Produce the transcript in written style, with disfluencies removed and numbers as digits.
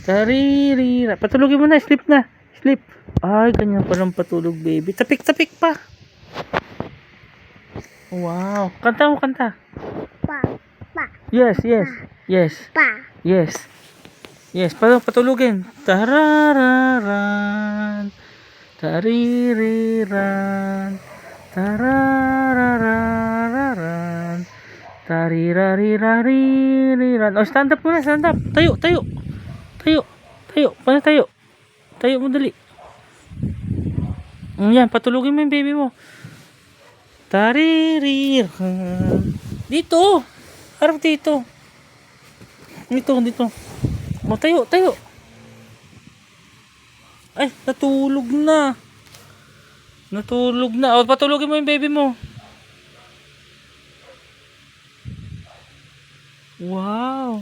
Taririra. Patulogin mo na, sleep na. Sleep. Ay, ganyan palang patulog, baby. Tapik-tapik pa. Wow. Kanta mo, kanta. Pa. Pa. Yes, yes. Yes. Pa. Yes. Yes, patulugin. Tarararan. Taririran. Tararararan. Tarirariran. O, stand up muna, stand up. Tayo, tayo. Tayo. Tayo. Paano tayo? Tayo mo dali. Yan, patulugin mo yung baby mo. Taririran. Dito. Harap dito. Dito, dito. O, tayo, tayo. Ay, natulog na. Natulog na. O, patulogin mo yung baby mo. Wow.